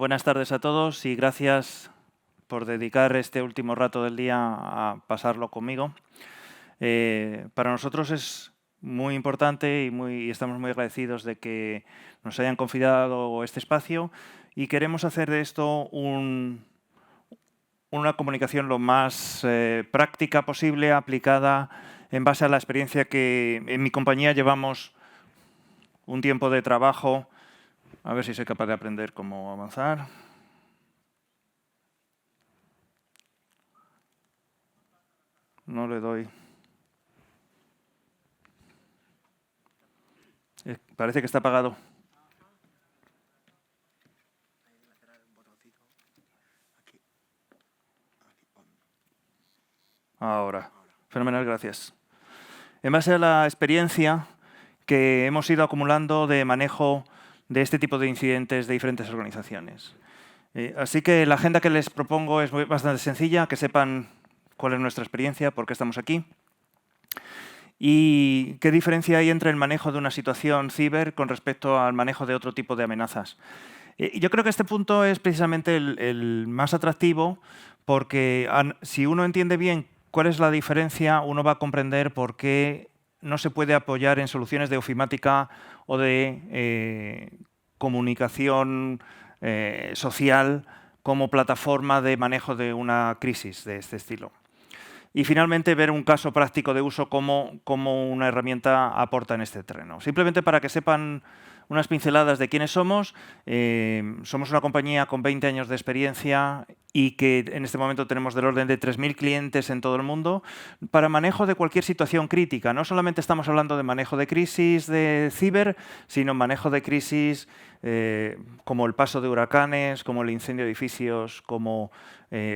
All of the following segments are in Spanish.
buenas tardes a todos y gracias por dedicar este último rato del día a pasarlo conmigo. Para nosotros es muy importante y estamos muy agradecidos de que nos hayan confiado este espacio y queremos hacer de esto una comunicación lo más práctica posible, aplicada en base a la experiencia que en mi compañía llevamos un tiempo de trabajo. A ver si soy capaz de aprender cómo avanzar. No le doy. Parece que está apagado. Ahora. Fenomenal, gracias. En base a la experiencia que hemos ido acumulando de manejo de este tipo de incidentes de diferentes organizaciones. Así que la agenda que les propongo es bastante sencilla, que sepan cuál es nuestra experiencia, por qué estamos aquí y qué diferencia hay entre el manejo de una situación ciber con respecto al manejo de otro tipo de amenazas. Yo creo que este punto es precisamente el más atractivo porque si uno entiende bien cuál es la diferencia, uno va a comprender por qué no se puede apoyar en soluciones de ofimática o de comunicación social como plataforma de manejo de una crisis de este estilo. Y finalmente ver un caso práctico de uso cómo una herramienta aporta en este terreno. Simplemente para que sepan unas pinceladas de quiénes somos. Somos una compañía con 20 años de experiencia y que en este momento tenemos del orden de 3.000 clientes en todo el mundo para manejo de cualquier situación crítica. No solamente estamos hablando de manejo de crisis de ciber, sino manejo de crisis como el paso de huracanes, como el incendio de edificios, como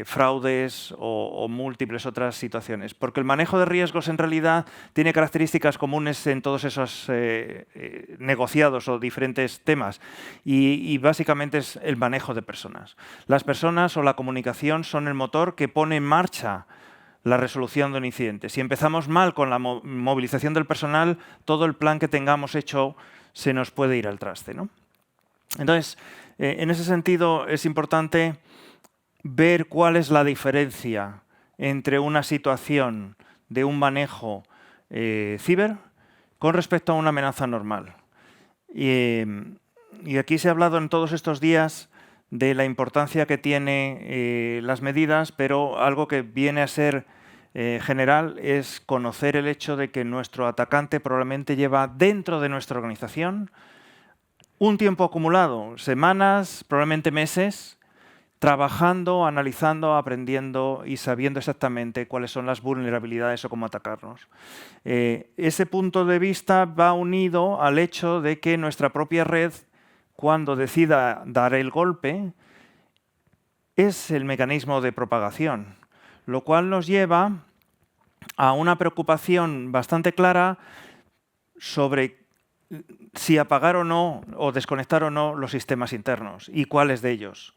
fraudes o múltiples otras situaciones. Porque el manejo de riesgos en realidad tiene características comunes en todos esos negociados o diferentes temas y básicamente es el manejo de personas. Las personas o la comunicación son el motor que pone en marcha la resolución de un incidente. Si empezamos mal con la movilización del personal, todo el plan que tengamos hecho se nos puede ir al traste, ¿no? Entonces, en ese sentido es importante ver cuál es la diferencia entre una situación de un manejo ciber con respecto a una amenaza normal. Y aquí se ha hablado en todos estos días de la importancia que tiene las medidas, pero algo que viene a ser general es conocer el hecho de que nuestro atacante probablemente lleva dentro de nuestra organización un tiempo acumulado, semanas, probablemente meses, trabajando, analizando, aprendiendo y sabiendo exactamente cuáles son las vulnerabilidades o cómo atacarnos. Ese punto de vista va unido al hecho de que nuestra propia red, cuando decida dar el golpe, es el mecanismo de propagación, lo cual nos lleva a una preocupación bastante clara sobre si apagar o no, o desconectar o no los sistemas internos y cuáles de ellos.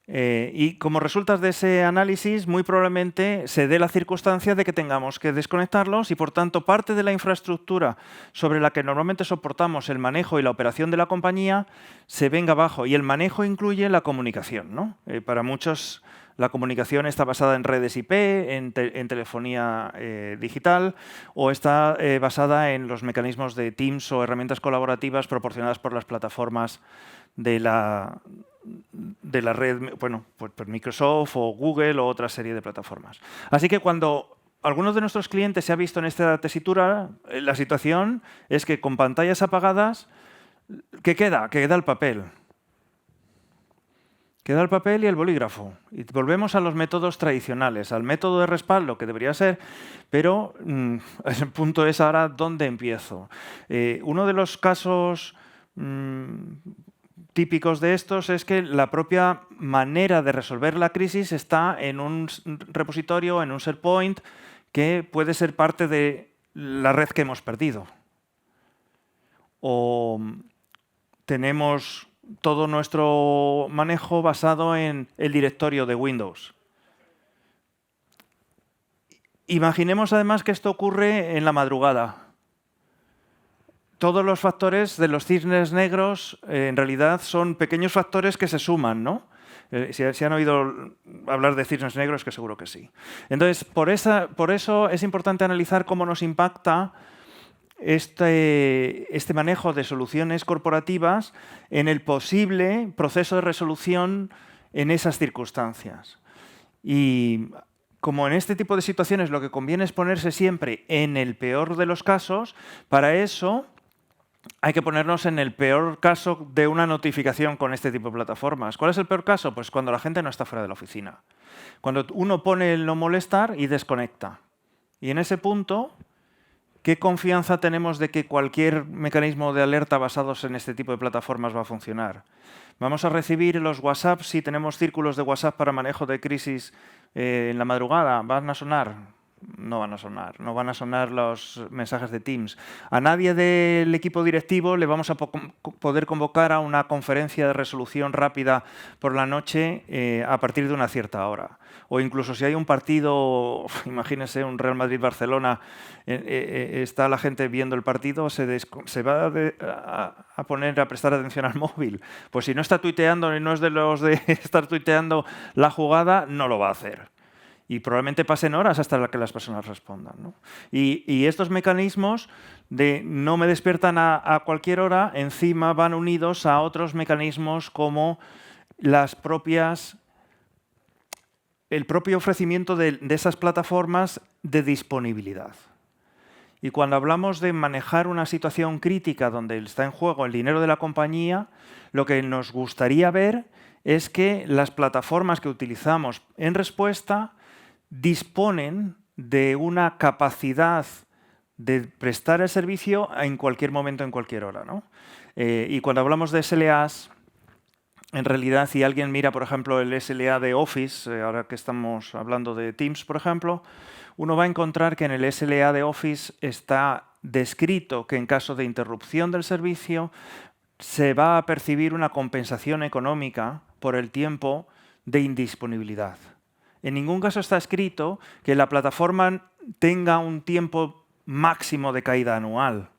Y como resultas de ese análisis, muy probablemente se dé la circunstancia de que tengamos que desconectarlos y, por tanto, parte de la infraestructura sobre la que normalmente soportamos el manejo y la operación de la compañía se venga abajo. Y el manejo incluye la comunicación, ¿no? Para muchos la comunicación está basada en redes IP, en telefonía digital o está basada en los mecanismos de Teams o herramientas colaborativas proporcionadas por las plataformas de la red, bueno, pues Microsoft o Google o otra serie de plataformas. Así que cuando algunos de nuestros clientes se ha visto en esta tesitura, la situación es que con pantallas apagadas, ¿qué queda? Queda el papel. Queda el papel y el bolígrafo. Y volvemos a los métodos tradicionales, al método de respaldo, que debería ser, pero el punto es ahora dónde empiezo. Uno de los casos típicos de estos es que la propia manera de resolver la crisis está en un repositorio, en un SharePoint, que puede ser parte de la red que hemos perdido. O tenemos todo nuestro manejo basado en el directorio de Windows. Imaginemos además que esto ocurre en la madrugada. todos los factores de los cisnes negros en realidad son pequeños factores que se suman, ¿no? Si han oído hablar de cisnes negros, que seguro que sí. Entonces, por eso es importante analizar cómo nos impacta este manejo de soluciones corporativas en el posible proceso de resolución en esas circunstancias. Y como en este tipo de situaciones lo que conviene es ponerse siempre en el peor de los casos, para eso hay que ponernos en el peor caso de una notificación con este tipo de plataformas. ¿Cuál es el peor caso? Pues cuando la gente no está fuera de la oficina. Cuando uno pone el no molestar y desconecta. Y en ese punto, ¿qué confianza tenemos de que cualquier mecanismo de alerta basados en este tipo de plataformas va a funcionar? ¿Vamos a recibir los WhatsApp si tenemos círculos de WhatsApp para manejo de crisis en la madrugada? ¿Van a sonar? No van a sonar. No van a sonar los mensajes de Teams. A nadie del equipo directivo le vamos a poder convocar a una conferencia de resolución rápida por la noche a partir de una cierta hora. O incluso si hay un partido, imagínense un Real Madrid-Barcelona, está la gente viendo el partido, se va a poner a prestar atención al móvil. Pues si no está tuiteando y no es de los de estar tuiteando la jugada, no lo va a hacer. Y probablemente pasen horas hasta que las personas respondan, ¿no? Y estos mecanismos de no me despiertan a cualquier hora, encima van unidos a otros mecanismos como el propio ofrecimiento de esas plataformas de disponibilidad. Y cuando hablamos de manejar una situación crítica donde está en juego el dinero de la compañía, lo que nos gustaría ver es que las plataformas que utilizamos en respuesta disponen de una capacidad de prestar el servicio en cualquier momento, en cualquier hora, ¿no? Y cuando hablamos de SLAs, en realidad, si alguien mira, por ejemplo, el SLA de Office, ahora que estamos hablando de Teams, por ejemplo, uno va a encontrar que en el SLA de Office está descrito que en caso de interrupción del servicio se va a percibir una compensación económica por el tiempo de indisponibilidad. En ningún caso está escrito que la plataforma tenga un tiempo máximo de caída anual,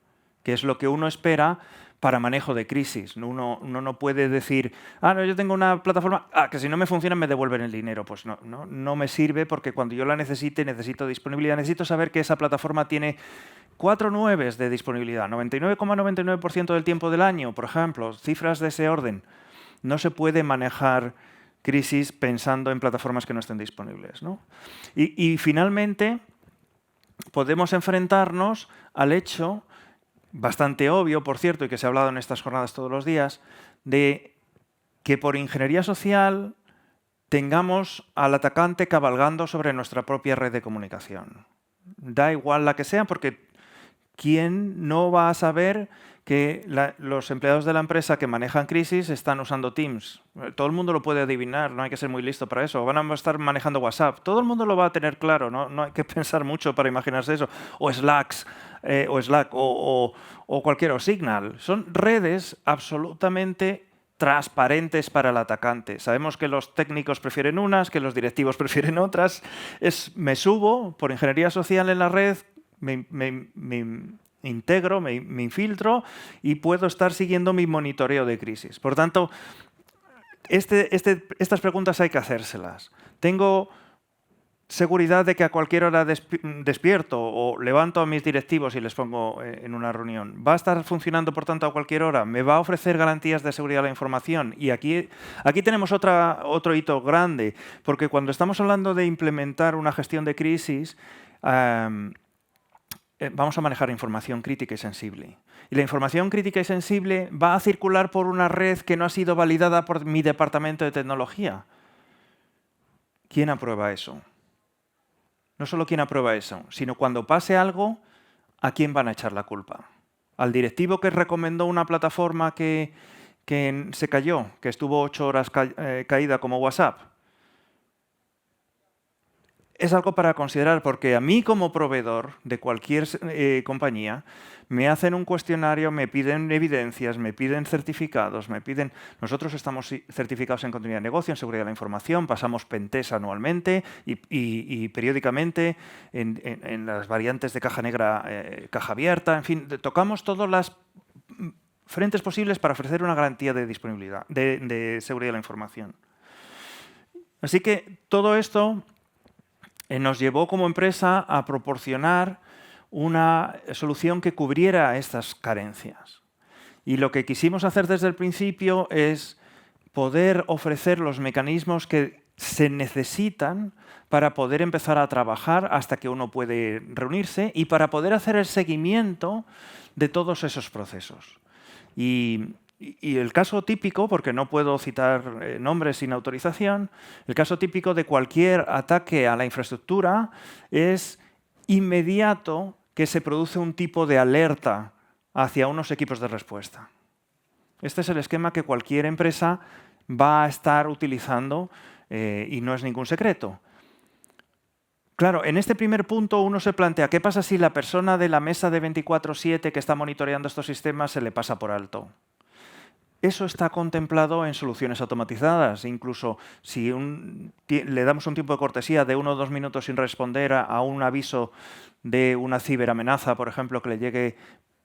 que es lo que uno espera para manejo de crisis. Uno no puede decir, no, yo tengo una plataforma, que si no me funciona me devuelven el dinero. Pues no me sirve porque cuando yo la necesite, necesito disponibilidad. Necesito saber que esa plataforma tiene 4 nueves de disponibilidad, 99,99% del tiempo del año, por ejemplo, cifras de ese orden. No se puede manejar crisis pensando en plataformas que no estén disponibles, ¿no? Y finalmente, podemos enfrentarnos al hecho, bastante obvio, por cierto, y que se ha hablado en estas jornadas todos los días, de que por ingeniería social tengamos al atacante cabalgando sobre nuestra propia red de comunicación. Da igual la que sea, porque ¿quién no va a saber que los empleados de la empresa que manejan crisis están usando Teams? Todo el mundo lo puede adivinar, no hay que ser muy listo para eso. Van a estar manejando WhatsApp. Todo el mundo lo va a tener claro, no hay que pensar mucho para imaginarse eso. O Slack, o cualquier, o Signal. Son redes absolutamente transparentes para el atacante. Sabemos que los técnicos prefieren unas, que los directivos prefieren otras. Me subo por ingeniería social en la red, me integro, me infiltro y puedo estar siguiendo mi monitoreo de crisis. Por tanto, estas preguntas hay que hacérselas. ¿Tengo seguridad de que a cualquier hora despierto o levanto a mis directivos y les pongo en una reunión? ¿Va a estar funcionando, por tanto, a cualquier hora? ¿Me va a ofrecer garantías de seguridad de la información? Y aquí tenemos otro hito grande, porque cuando estamos hablando de implementar una gestión de crisis, vamos a manejar información crítica y sensible. Y la información crítica y sensible va a circular por una red que no ha sido validada por mi departamento de tecnología. ¿Quién aprueba eso? No solo quién aprueba eso, sino cuando pase algo, ¿a quién van a echar la culpa? ¿Al directivo que recomendó una plataforma que se cayó, que estuvo 8 horas caída como WhatsApp? Es algo para considerar, porque a mí como proveedor de cualquier compañía me hacen un cuestionario, me piden evidencias, me piden certificados, Nosotros estamos certificados en continuidad de negocio, en seguridad de la información, pasamos pentest anualmente y periódicamente en las variantes de caja negra, caja abierta, en fin, tocamos todas las frentes posibles para ofrecer una garantía de disponibilidad, de seguridad de la información. Así que todo esto nos llevó como empresa a proporcionar una solución que cubriera estas carencias. Y lo que quisimos hacer desde el principio es poder ofrecer los mecanismos que se necesitan para poder empezar a trabajar hasta que uno puede reunirse y para poder hacer el seguimiento de todos esos procesos. Y el caso típico, porque no puedo citar nombres sin autorización, el caso típico de cualquier ataque a la infraestructura es inmediato que se produce un tipo de alerta hacia unos equipos de respuesta. Este es el esquema que cualquier empresa va a estar utilizando y no es ningún secreto. Claro, en este primer punto uno se plantea, ¿qué pasa si la persona de la mesa de 24/7 que está monitoreando estos sistemas se le pasa por alto? Eso está contemplado en soluciones automatizadas. Incluso si le damos un tiempo de cortesía de 1 o 2 minutos sin responder a un aviso de una ciberamenaza, por ejemplo, que le llegue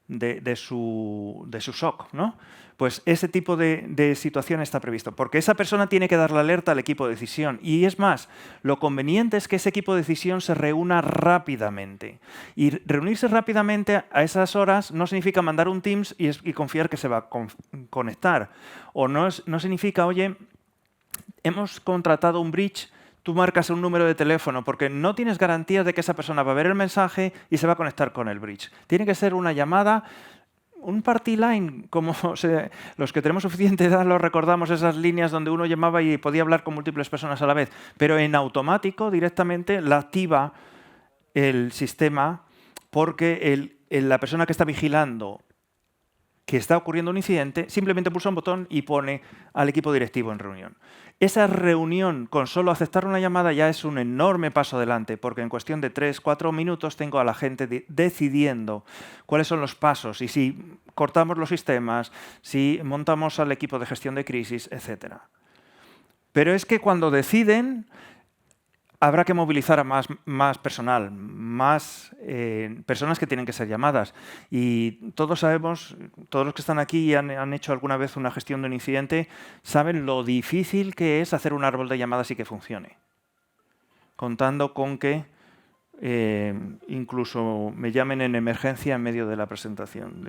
de su SOC, ¿no? Pues ese tipo de situación está previsto, porque esa persona tiene que dar la alerta al equipo de decisión. Y es más, lo conveniente es que ese equipo de decisión se reúna rápidamente. Y reunirse rápidamente a esas horas no significa mandar un Teams y confiar que se va a conectar. O no significa, oye, hemos contratado un bridge, tú marcas un número de teléfono, porque no tienes garantías de que esa persona va a ver el mensaje y se va a conectar con el bridge. Tiene que ser una llamada, un party line, como los que tenemos suficiente edad lo recordamos, esas líneas donde uno llamaba y podía hablar con múltiples personas a la vez, pero en automático directamente la activa el sistema porque la persona que está vigilando que está ocurriendo un incidente, simplemente pulsa un botón y pone al equipo directivo en reunión. Esa reunión, con solo aceptar una llamada, ya es un enorme paso adelante, porque en cuestión de 3 o 4 minutos tengo a la gente decidiendo cuáles son los pasos y si cortamos los sistemas, si montamos al equipo de gestión de crisis, etc. Pero es que cuando deciden, habrá que movilizar a más personal, más personas que tienen que ser llamadas. Y todos sabemos, todos los que están aquí y han hecho alguna vez una gestión de un incidente, saben lo difícil que es hacer un árbol de llamadas y que funcione. Contando con que incluso me llamen en emergencia en medio de la presentación.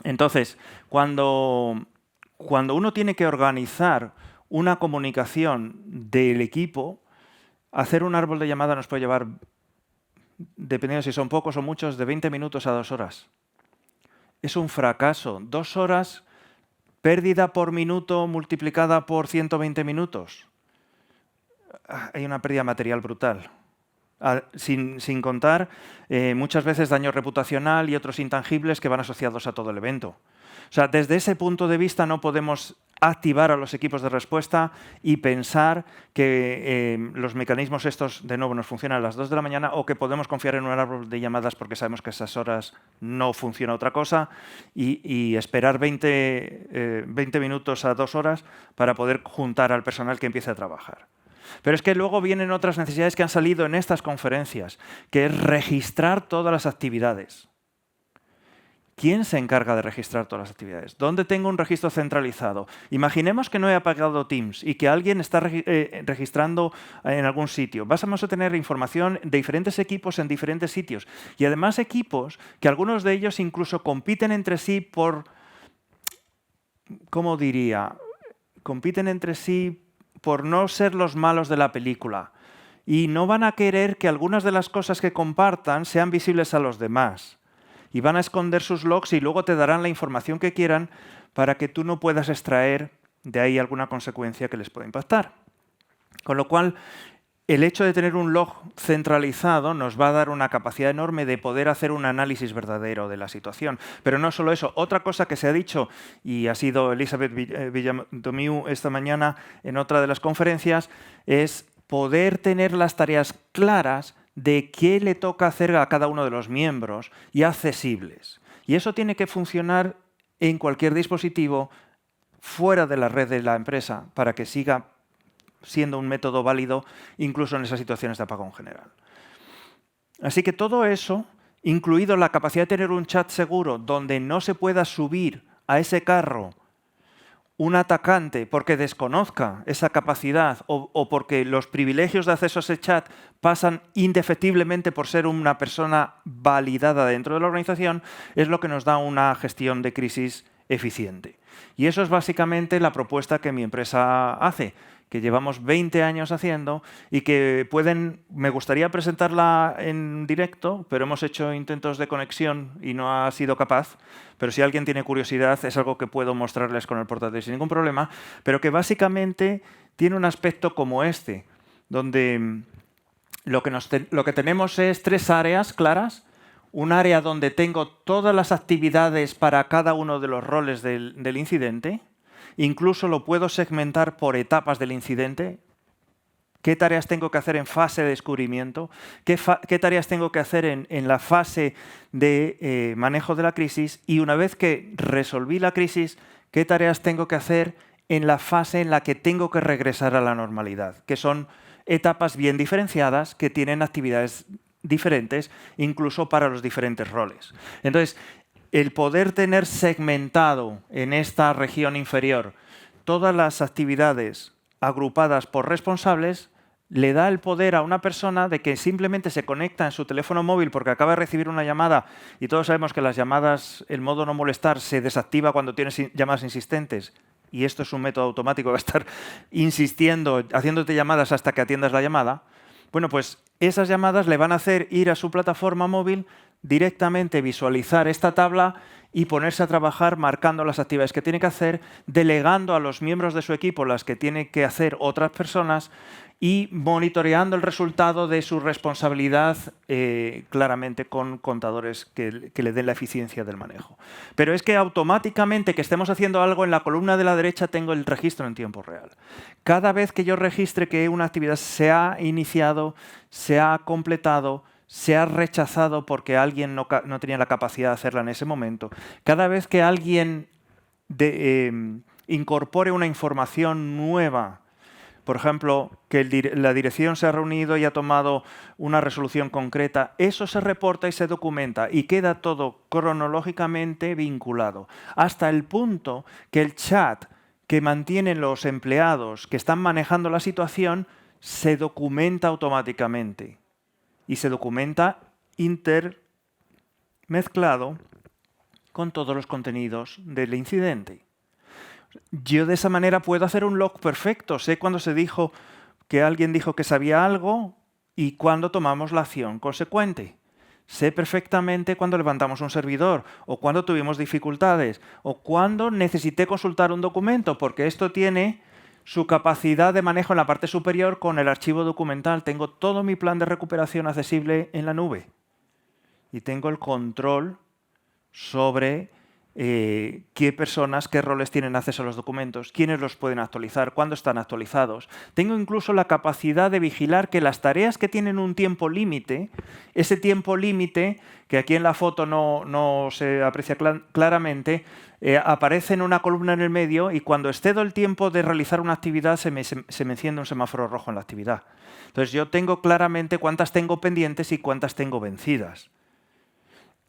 Entonces, cuando uno tiene que organizar una comunicación del equipo, hacer un árbol de llamada nos puede llevar, dependiendo si son pocos o muchos, de 20 minutos a 2 horas. Es un fracaso. 2 horas, pérdida por minuto multiplicada por 120 minutos. Hay una pérdida material brutal. Sin contar muchas veces daño reputacional y otros intangibles que van asociados a todo el evento. O sea, desde ese punto de vista no podemos activar a los equipos de respuesta y pensar que los mecanismos estos, de nuevo, nos funcionan a las 2 de la mañana o que podemos confiar en un árbol de llamadas porque sabemos que a esas horas no funciona otra cosa y esperar 20 minutos a 2 horas para poder juntar al personal que empiece a trabajar. Pero es que luego vienen otras necesidades que han salido en estas conferencias, que es registrar todas las actividades. ¿Quién se encarga de registrar todas las actividades? ¿Dónde tengo un registro centralizado? Imaginemos que no he apagado Teams y que alguien está registrando en algún sitio. Vamos a tener información de diferentes equipos en diferentes sitios. Y además equipos que algunos de ellos incluso compiten entre sí por, ¿cómo diría? Compiten entre sí por no ser los malos de la película. Y no van a querer que algunas de las cosas que compartan sean visibles a los demás. Y van a esconder sus logs y luego te darán la información que quieran para que tú no puedas extraer de ahí alguna consecuencia que les pueda impactar. Con lo cual, el hecho de tener un log centralizado nos va a dar una capacidad enorme de poder hacer un análisis verdadero de la situación. Pero no solo eso, otra cosa que se ha dicho, y ha sido Elizabeth Villadomiu esta mañana en otra de las conferencias, es poder tener las tareas claras de qué le toca hacer a cada uno de los miembros y accesibles. Y eso tiene que funcionar en cualquier dispositivo fuera de la red de la empresa para que siga siendo un método válido incluso en esas situaciones de apagón general. Así que todo eso incluido la capacidad de tener un chat seguro donde no se pueda subir a ese carro un atacante porque desconozca esa capacidad o porque los privilegios de acceso a ese chat pasan indefectiblemente por ser una persona validada dentro de la organización, es lo que nos da una gestión de crisis eficiente. Y eso es básicamente la propuesta que mi empresa hace, que llevamos 20 años haciendo y que me gustaría presentarla en directo, pero hemos hecho intentos de conexión y no ha sido capaz. Pero si alguien tiene curiosidad, es algo que puedo mostrarles con el portátil sin ningún problema, pero que básicamente tiene un aspecto como este, donde lo que tenemos es 3 áreas claras. Un área donde tengo todas las actividades para cada uno de los roles del incidente. Incluso lo puedo segmentar por etapas del incidente. ¿Qué tareas tengo que hacer en fase de descubrimiento? ¿Qué tareas tengo que hacer en la fase de manejo de la crisis? Y una vez que resolví la crisis, ¿qué tareas tengo que hacer en la fase en la que tengo que regresar a la normalidad? Que son etapas bien diferenciadas que tienen actividades diferentes, incluso para los diferentes roles. Entonces, el poder tener segmentado en esta región inferior todas las actividades agrupadas por responsables le da el poder a una persona de que simplemente se conecta en su teléfono móvil porque acaba de recibir una llamada, y todos sabemos que las llamadas, el modo no molestar, se desactiva cuando tienes llamadas insistentes, y esto es un método automático, va a estar insistiendo, haciéndote llamadas hasta que atiendas la llamada. Bueno, pues esas llamadas le van a hacer ir a su plataforma móvil, directamente visualizar esta tabla y ponerse a trabajar marcando las actividades que tiene que hacer, delegando a los miembros de su equipo las que tienen que hacer otras personas y monitoreando el resultado de su responsabilidad claramente con contadores que le den la eficiencia del manejo. Pero es que automáticamente que estemos haciendo algo, en la columna de la derecha tengo el registro en tiempo real. Cada vez que yo registre que una actividad se ha iniciado, se ha completado, se ha rechazado porque alguien no tenía la capacidad de hacerla en ese momento, cada vez que alguien incorpore una información nueva, por ejemplo, que la dirección se ha reunido y ha tomado una resolución concreta, eso se reporta y se documenta y queda todo cronológicamente vinculado, hasta el punto que el chat que mantienen los empleados que están manejando la situación se documenta automáticamente y se documenta intermezclado con todos los contenidos del incidente. Yo de esa manera puedo hacer un log perfecto. Sé cuándo se dijo que alguien dijo que sabía algo y cuándo tomamos la acción consecuente. Sé perfectamente cuándo levantamos un servidor o cuándo tuvimos dificultades o cuándo necesité consultar un documento, porque esto tiene su capacidad de manejo en la parte superior con el archivo documental. Tengo todo mi plan de recuperación accesible en la nube y tengo el control sobre qué personas, qué roles tienen acceso a los documentos, quiénes los pueden actualizar, cuándo están actualizados. Tengo incluso la capacidad de vigilar que las tareas que tienen un tiempo límite, ese tiempo límite, que aquí en la foto no se aprecia claramente, aparece en una columna en el medio y cuando excedo el tiempo de realizar una actividad se me enciende un semáforo rojo en la actividad. Entonces yo tengo claramente cuántas tengo pendientes y cuántas tengo vencidas.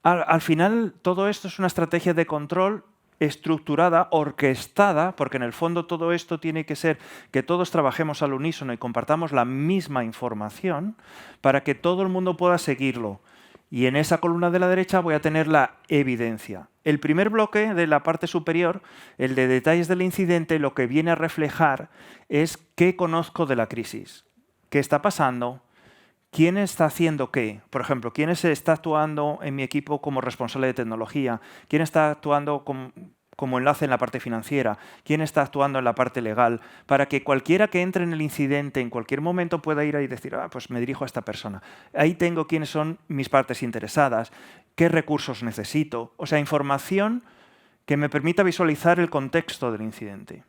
Al final, todo esto es una estrategia de control estructurada, orquestada, porque en el fondo todo esto tiene que ser que todos trabajemos al unísono y compartamos la misma información para que todo el mundo pueda seguirlo. Y en esa columna de la derecha voy a tener la evidencia. El primer bloque de la parte superior, el de detalles del incidente, lo que viene a reflejar es qué conozco de la crisis, qué está pasando, ¿quién está haciendo qué? Por ejemplo, ¿quién está actuando en mi equipo como responsable de tecnología? ¿Quién está actuando como enlace en la parte financiera? ¿Quién está actuando en la parte legal? Para que cualquiera que entre en el incidente en cualquier momento pueda ir ahí y decir, pues me dirijo a esta persona. Ahí tengo quiénes son mis partes interesadas, qué recursos necesito. O sea, información que me permita visualizar el contexto del incidente.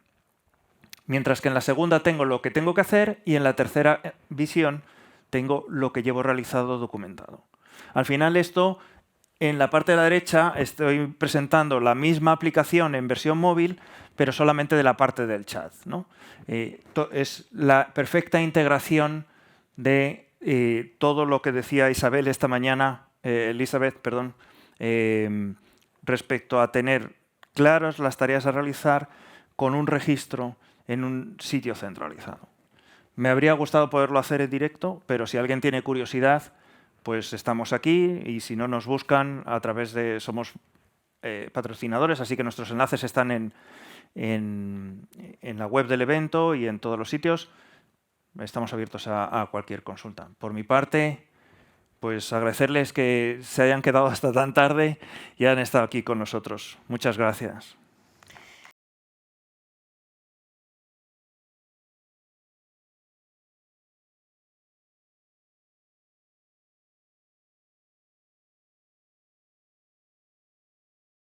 Mientras que en la segunda tengo lo que tengo que hacer y en la tercera visión tengo lo que llevo realizado documentado. Al final esto, en la parte de la derecha, estoy presentando la misma aplicación en versión móvil, pero solamente de la parte del chat, ¿no? Es la perfecta integración de todo lo que decía Isabel esta mañana Elizabeth, perdón, respecto a tener claras las tareas a realizar con un registro en un sitio centralizado. Me habría gustado poderlo hacer en directo, pero si alguien tiene curiosidad, pues estamos aquí y si no nos buscan a través de... Somos patrocinadores, así que nuestros enlaces están en la web del evento y en todos los sitios. Estamos abiertos a cualquier consulta. Por mi parte, pues agradecerles que se hayan quedado hasta tan tarde y han estado aquí con nosotros. Muchas gracias.